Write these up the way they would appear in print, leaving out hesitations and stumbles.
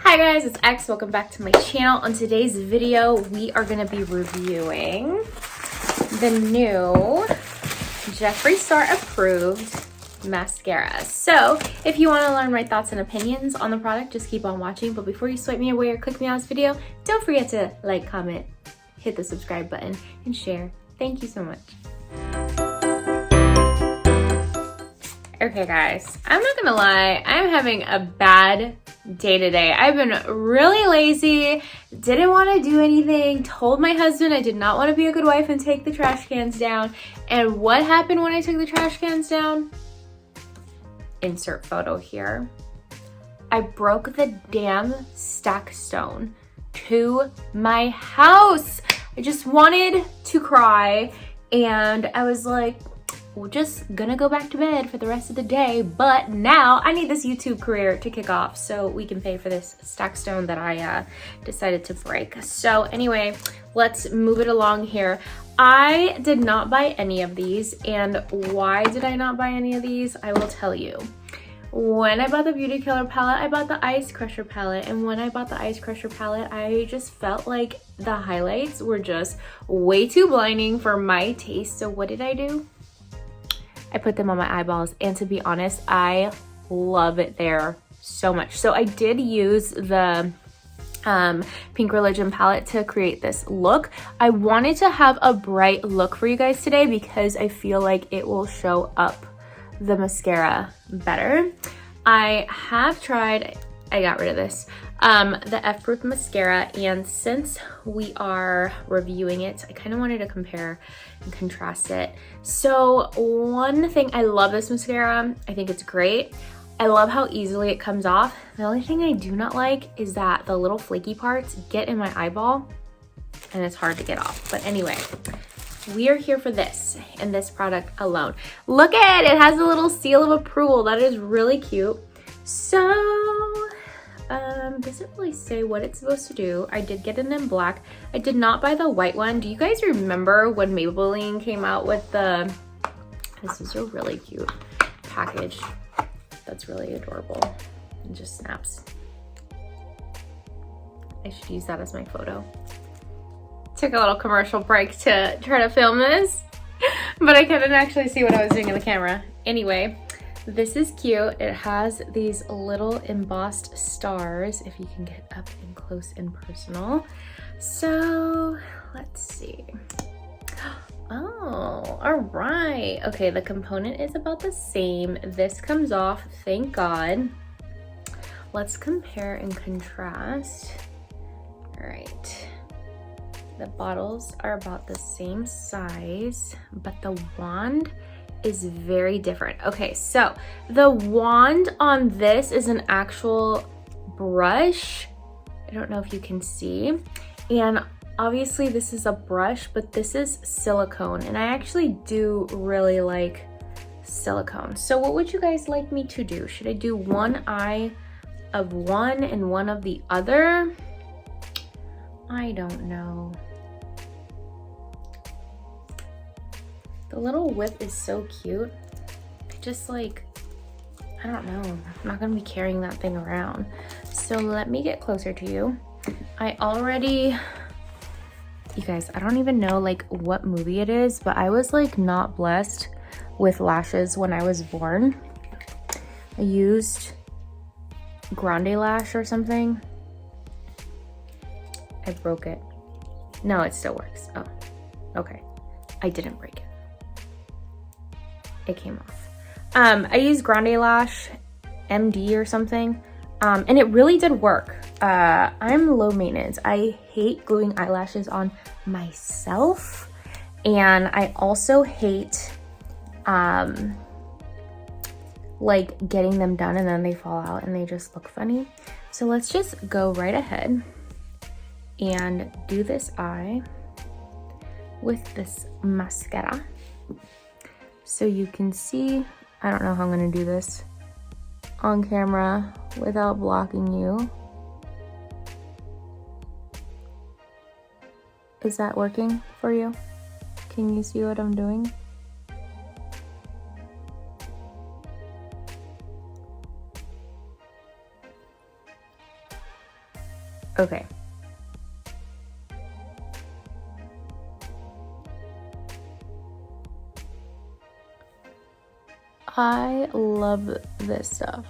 Hi guys, it's X. Welcome back to my channel. On today's video, we are going to be reviewing the new Jeffree Star approved mascara. So if you want to learn my thoughts and opinions on the product, just keep on watching. But before you swipe me away or click me on this video, don't forget to like, comment, hit the subscribe button, and share. Thank you so much. Okay guys, I'm not gonna lie, I'm having a bad day today. I've been really lazy, didn't want to do anything, told my husband I did not want to be a good wife and take the trash cans down. And what happened when I took the trash cans down? Insert photo here. I broke the damn stack stone to my house. I just wanted to cry and I was like, we're just gonna go back to bed for the rest of the day, but now I need this YouTube career to kick off so we can pay for this stack stone that I decided to break. So anyway, let's move it along here. I did not buy any of these, and why did I not buy any of these? I will tell you. When I bought the Beauty Killer palette, I bought the Ice Crusher palette, and when I bought the Ice Crusher palette, I just felt like the highlights were just way too blinding for my taste. So what did I do? I put them on my eyeballs, and to be honest, I love it there so much. So I did use the Pink Religion palette to create this look. I wanted to have a bright look for you guys today because I feel like it will show up the mascara better. I have tried, I got rid of this, the F-Proof mascara, and since we are reviewing it, I kind of wanted to compare and contrast it. So one thing, I love this mascara. I think it's great. I love how easily it comes off. The only thing I do not like is that the little flaky parts get in my eyeball and it's hard to get off. But anyway, we are here for this and this product alone. Look at it, it has a little seal of approval. That is really cute. So doesn't really say what it's supposed to do. I did get it in black. I did not buy the white one. Do you guys remember when Maybelline came out with the, this is a really cute package. That's really adorable. It just snaps. I should use that as my photo. Took a little commercial break to try to film this, but I couldn't actually see what I was doing in the camera. Anyway, this is cute. It has these little embossed stars, if you can get up and close and personal. So let's see. Oh, all right. Okay, the component is about the same. This comes off, thank God. Let's compare and contrast. All right. The bottles are about the same size, but the wand is very different. Okay, so the wand on this is an actual brush. I don't know if you can see. And obviously this is a brush, but this is silicone. And I actually do really like silicone. So what would you guys like me to do? Should I do one eye of one and one of the other? I don't know. The little whip is so cute. I just like, I don't know. I'm not gonna be carrying that thing around. So let me get closer to you. I already, you guys, I don't even know like what movie it is, but I was like not blessed with lashes when I was born. I used Grande Lash or something. I broke it. No, it still works. Oh, okay. I didn't break it. It came off. I used Grande Lash MD or something, and it really did work. I'm low maintenance. I hate gluing eyelashes on myself, and I also hate like getting them done and then they fall out and they just look funny. So let's just go right ahead and do this eye with this mascara. So you can see, I don't know how I'm gonna do this on camera without blocking you. Is that working for you? Can you see what I'm doing? Okay. I love this stuff.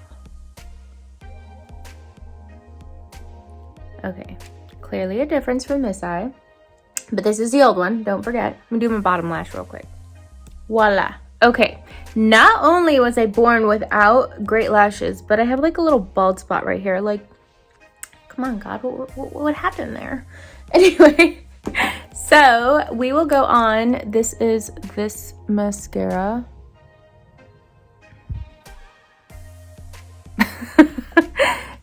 Okay, clearly a difference from this eye, but this is the old one, don't forget. I'm gonna do my bottom lash real quick. Voila. Okay, not only was I born without great lashes, but I have like a little bald spot right here. Like, come on, God, what happened there? Anyway, so we will go on. This is this mascara.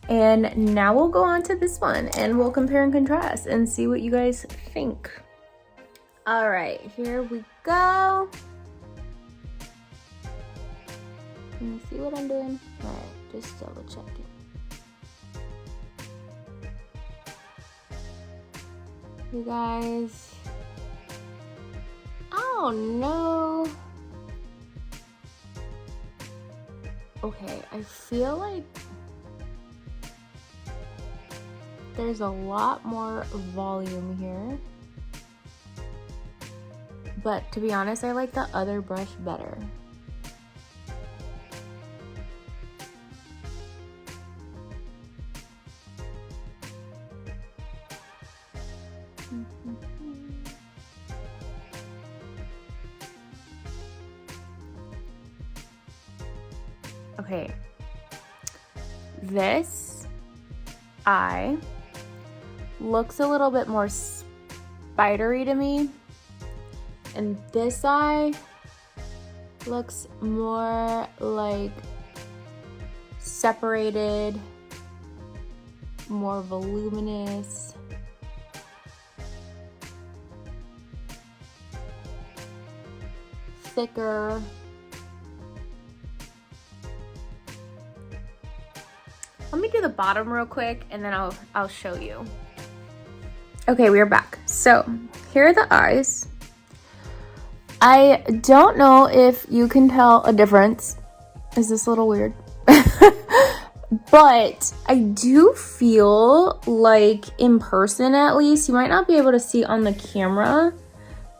And now we'll go on to this one and we'll compare and contrast and see what you guys think. All right, here we go. Can you see what I'm doing? All right, just double checking. You guys. Oh no. Okay, I feel like there's a lot more volume here. But to be honest, I like the other brush better. Okay, this eye looks a little bit more spidery to me, and this eye looks more like separated, more voluminous. Thicker. Let me do the bottom real quick and then I'll show you. Okay, we are back. So here are the eyes. I don't know if you can tell a difference. Is this a little weird? But I do feel like in person, at least, you might not be able to see on the camera,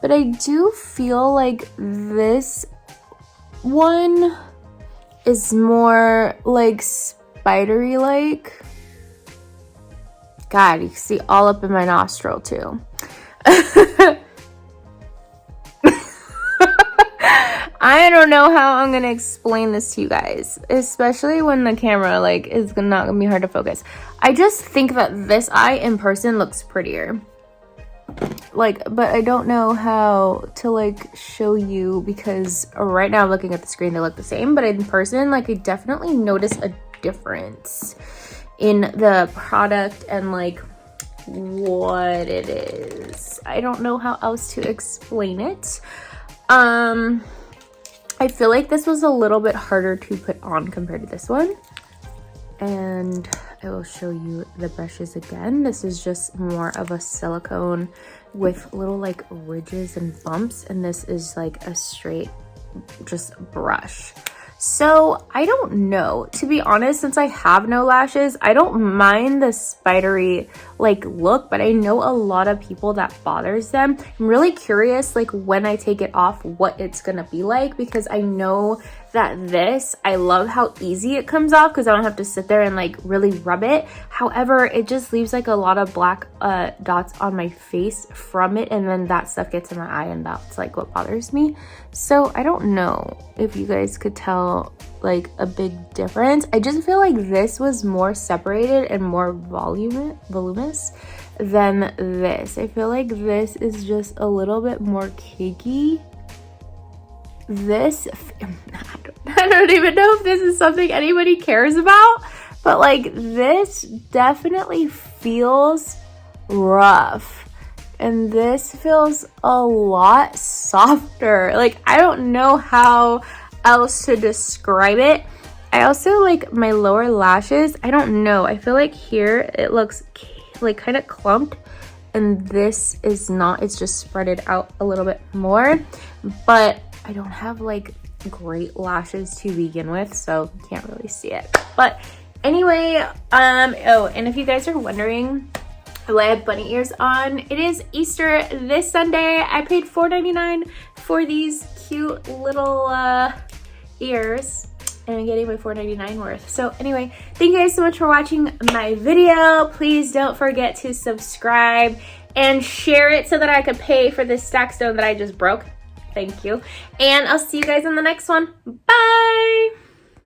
but I do feel like this one is more like spidery like. God, you can see all up in my nostril too. I don't know how I'm gonna explain this to you guys, especially when the camera like is not gonna be hard to focus. I just think that this eye in person looks prettier. Like, but I don't know how to like show you because right now looking at the screen they look the same, but in person like I definitely notice a difference in the product and like what it is. I don't know how else to explain it. I feel like this was a little bit harder to put on compared to this one. And I will show you the brushes again. This is just more of a silicone with little like ridges and bumps, and this is like a straight just brush. So I don't know, to be honest, since I have no lashes, I don't mind the spidery like look, but I know a lot of people that bothers them. I'm really curious like when I take it off what it's gonna be like, because I know that this, I love how easy it comes off because I don't have to sit there and like really rub it. However, it just leaves like a lot of black dots on my face from it, and then that stuff gets in my eye, and that's like what bothers me. So I don't know if you guys could tell like a big difference. I just feel like this was more separated and more voluminous than this. I feel like this is just a little bit more cakey. This, I don't even know if this is something anybody cares about, but like this definitely feels rough, and this feels a lot softer. Like I don't know how else to describe it. I also like my lower lashes. I don't know. I feel like here it looks like kind of clumped, and this is not. It's just spreaded out a little bit more, but I don't have like great lashes to begin with, so can't really see it. But anyway, oh, and if you guys are wondering I have bunny ears on. It is Easter this Sunday. I paid $4.99 for these cute little ears, and I'm getting my $4.99 worth. So anyway, thank you guys so much for watching my video. Please don't forget to subscribe and share it so that I could pay for this stack stone that I just broke. Thank you. And I'll see you guys in the next one. Bye!